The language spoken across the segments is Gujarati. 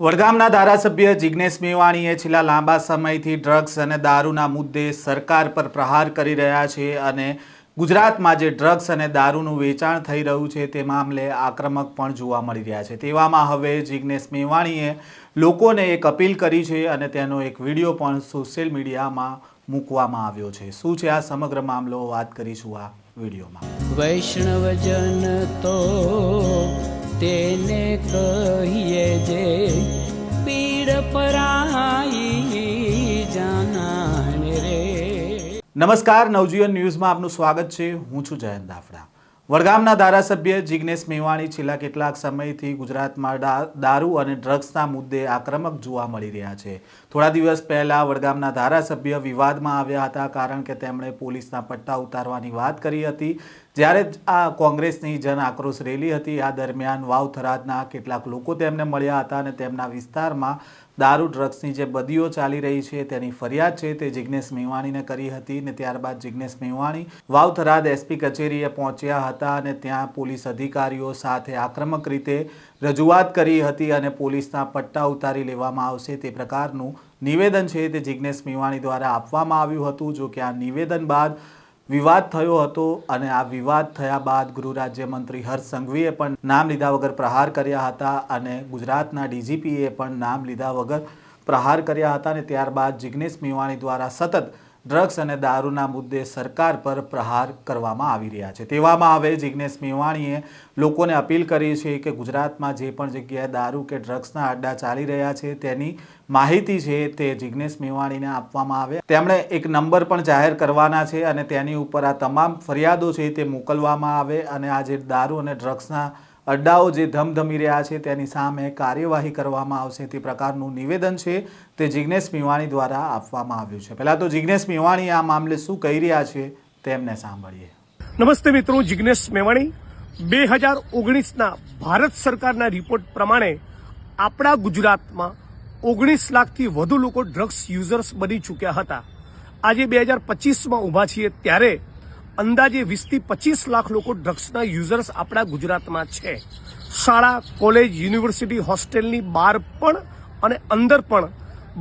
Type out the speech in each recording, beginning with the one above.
વડગામના ધારાસભ્ય જિગ્નેશ મેવાણીએ છેલ્લા લાંબા સમયથી ડ્રગ્સ અને દારૂના મુદ્દે સરકાર પર પ્રહાર કરી રહ્યા છે અને ગુજરાતમાં જે ડ્રગ્સ અને દારૂનું વેચાણ થઈ રહ્યું છે તે મામલે આક્રમક પણ જોવા મળી રહ્યા છે। તેવામાં હવે જિગ્નેશ મેવાણીએ લોકોને એક અપીલ કરી છે અને તેનો એક વિડીયો પણ સોશિયલ મીડિયામાં મૂકવામાં આવ્યો છે। શું છે આ સમગ્ર મામલો, વાત કરીશું આ વિડીયોમાં। વૈષ્ણવજન તો તેને કહીએ જે પીડ પરાઈ જાનાને રે। નમસ્કાર, નવજીવન ન્યૂઝમાં આપનું સ્વાગત છે। હું છું જયંત દાફડા। વડગામના ધારાસભ્ય જિગ્નેશ મેવાણી છેલ્લા કેટલાક સમયથી ગુજરાતમાં દારૂ અને ડ્રગ્સના મુદ્દે આક્રમક જોવા મળી રહ્યા છે। થોડા દિવસ પહેલા વડગામના ધારાસભ્ય વિવાદમાં આવ્યા હતા, કારણ કે તેમણે પોલીસના પટ્ટા ઉતારવાની વાત કરી હતી। જ્યારે આ કોંગ્રેસની જન આક્રોશ રેલી હતી, આ દરમિયાન વાવ થરાદના કેટલાક લોકો તેમને મળ્યા હતા અને તેમના વિસ્તારમાં દારૂ ડ્રગ્સની જે બદીઓ ચાલી રહી છે તેની ફરિયાદ છે તે જિગ્નેશ મેવાણીને કરી હતી અને ત્યારબાદ જિગ્નેશ મેવાણી વાવ થરાદ એસપી કચેરીએ પહોંચ્યા હતા અને ત્યાં પોલીસ અધિકારીઓ સાથે આક્રમક રીતે રજૂઆત કરી હતી અને પોલીસના પટ્ટા ઉતારી લેવામાં આવશે તે પ્રકારનું નિવેદન છે તે જિગ્નેશ મેવાણી દ્વારા આપવામાં આવ્યું હતું। જો કે આ નિવેદન બાદ વિવાદ થયો હતો અને આ વિવાદ થયા બાદ ગૃહ રાજ્યમંત્રી હર્ષ સંઘવીએ પણ નામ લીધા વગર પ્રહાર કર્યા હતા અને ગુજરાતના ડીજીપીએ પણ નામ લીધા વગર પ્રહાર કર્યા હતા અને ત્યારબાદ જિગ્નેશ મેવાણી દ્વારા સતત ડ્રગ્સ અને દારૂના મુદ્દે સરકાર પર પ્રહાર કરવામાં આવી રહ્યા છે। તેવામાં હવે જિગ્નેશ મેવાણીએ લોકોને અપીલ કરી છે કે ગુજરાતમાં જે પણ જગ્યાએ દારૂ કે ડ્રગ્સના અડ્ડા ચાલી રહ્યા છે તેની માહિતી છે તે જિગ્નેશ મેવાણીને આપવામાં આવે। તેમણે એક નંબર પણ જાહેર કરવાના છે અને તેની ઉપર આ તમામ ફરિયાદો છે તે મોકલવામાં આવે અને આ જે દારૂ અને ડ્રગ્સના અડ્ડાઓ જે ધમધમી રહ્યા છે તેની સામે કાર્યવાહી કરવામાં આવશે તે પ્રકારનું નિવેદન છે તે જિગ્નેશ મેવાણી દ્વારા આપવામાં આવ્યું છે। પહેલા તો જિગ્નેશ મેવાણી આ મામલે શું કહી રહ્યા છે તેમને સાંભળીએ। નમસ્તે મિત્રો, જિગ્નેશ મેવાણી 2019ના ભારત સરકારના રિપોર્ટ પ્રમાણે આપણા ગુજરાતમાં 19 લાખથી વધુ લોકો ડ્રગ્સ યુઝર્સ બની ચૂક્યા હતા। આજે 2025માં ઊભા છીએ ત્યારે અંદાજે 20થી 25 લાખ લોકો ડ્રગ્સના યુઝર્સ આપણા ગુજરાતમાં છે। શાળા, કોલેજ, યુનિવર્સિટી, હોસ્ટેલની બહાર પણ અને અંદર પણ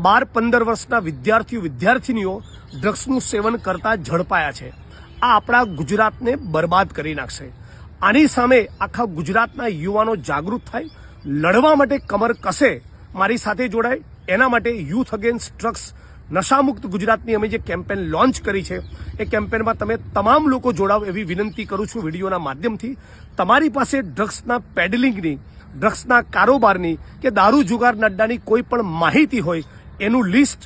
12-15 વર્ષના વિદ્યાર્થીનીઓ ડ્રગ્સનું સેવન કરતા ઝડપાયા છે। આ આપણા ગુજરાતને બરબાદ કરી નાખશે। આની સામે આખા ગુજરાતના યુવાનો જાગૃત થાય, લડવા માટે કમર કસે, મારી સાથે જોડાય। એના માટે યુથ અગેન્સ્ટ ડ્રગ્સ નશામુક્ત ગુજરાતની અમે જે કેમ્પેન લોન્ચ કરી છે એ કેમ્પેનમાં તમે તમામ લોકો જોડાવ એવી વિનંતી કરું છું વિડીયોના માધ્યમથી। તમારી પાસે ડ્રગ્સના પેડલિંગની, ડ્રગ્સના કારોબારની કે દારૂ જુગારના અડ્ડાની કોઈ પણ માહિતી હોય એનું લિસ્ટ,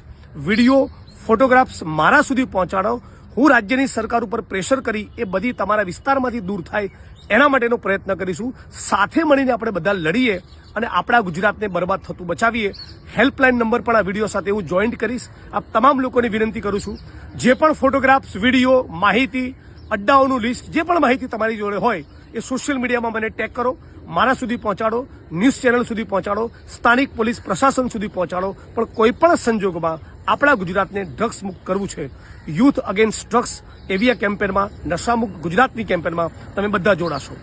વિડીયો, ફોટોગ્રાફ્સ મારા સુધી પહોંચાડો। હું રાજ્યની સરકાર ઉપર પ્રેશર કરી એ બધી તમારા વિસ્તારમાંથી દૂર થાય એના માટેનો પ્રયત્ન કરીશું। સાથે મળીને આપણે બધા લડીએ અને આપણા ગુજરાતને બરબાદ થતું બચાવીએ। હેલ્પલાઇન નંબર પણ આ વિડીયો સાથે હું જોઈન્ટ કરીશ। આપ તમામ લોકોને વિનંતી કરું છું, જે પણ ફોટોગ્રાફ્સ, વિડીયો, માહિતી, અડ્ડાઓનું લિસ્ટ, જે પણ માહિતી તમારી જોડે હોય એ સોશિયલ મીડિયામાં મને ટેગ કરો, મારા સુધી પહોંચાડો, ન્યૂઝ ચેનલ સુધી પહોંચાડો, સ્થાનિક પોલીસ પ્રશાસન સુધી પહોંચાડો। પણ કોઈ પણ સંજોગોમાં આપણા ગુજરાતને ડ્રગ્સ મુક્ત કરવું છે। યુથ અગેન્સ્ટ ડ્રગ્સ એવી આ કેમ્પેનમાં, નશામુક્ત ગુજરાતની કેમ્પેનમાં તમે બધા જોડાશો।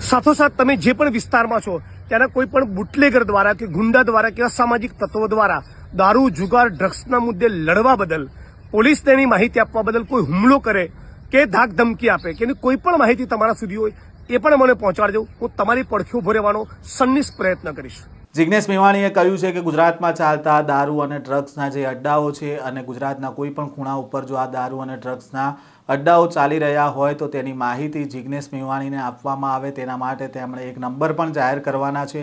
સાથોસાથ તમે જે પણ વિસ્તારમાં છો ત્યાંના કોઈ પણ બુટલેગર દ્વારા કે ગુંડા દ્વારા કે અસામાજિક તત્વો દ્વારા દારૂ, જુગાર, ડ્રગ્સના મુદ્દે લડવા બદલ, પોલીસ તેની માહિતી આપવા બદલ કોઈ હુમલો કરે કે ધાક ધમકી આપે કે કોઈ પણ માહિતી તમારા સુધી હોય એ પણ મને પહોંચાડજો। હું તમારી પડખે ઉભો રહેવાનો સન્નિષ્ઠ પ્રયત્ન કરીશ। જિગ્નેશ મેવાણીએ કહ્યું છે કે ગુજરાતમાં ચાલતા દારૂ અને ડ્રગ્સના જે અડ્ડાઓ છે અને ગુજરાતના કોઈ પણ ખૂણા ઉપર જો આ દારૂ અને ડ્રગ્સના અડ્ડાઓ ચાલી રહ્યા હોય તો તેની માહિતી જિગ્નેશ મેવાણીને આપવામાં આવે। તેના માટે તેમણે એક નંબર પણ જાહેર કરવાના છે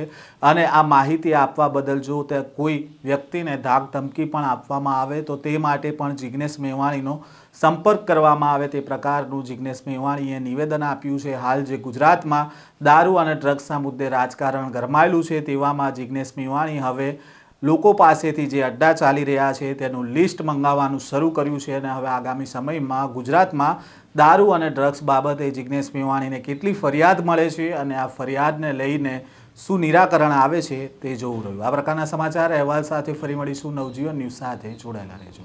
અને આ માહિતી આપવા બદલ જો તે કોઈ વ્યક્તિને ધાક ધમકી પણ આપવામાં આવે તો તે માટે પણ જિગ્નેશ મેવાણીનો સંપર્ક કરવામાં આવે તે પ્રકારનું જિગ્નેશ મેવાણીએ નિવેદન આપ્યું છે। હાલ જે ગુજરાતમાં દારૂ અને ડ્રગ્સના મુદ્દે રાજકારણ ગરમાયેલું છે તેવામાં જિગ્નેશ મેવાણી હવે લોકો પાસેથી જે અડ્ડા ચાલી રહ્યા છે તેનું લિસ્ટ મંગાવવાનું શરૂ કર્યું છે અને હવે આગામી સમયમાં ગુજરાતમાં દારૂ અને ડ્રગ્સ બાબતે જિગ્નેશ મેવાણીને કેટલી ફરિયાદ મળે છે અને આ ફરિયાદને લઈને શું નિરાકરણ આવે છે તે જોવું રહ્યું। આ પ્રકારના સમાચાર અહેવાલ સાથે ફરી મળીશું। નવજીવન ન્યૂઝ સાથે જોડાયેલા રહેજો।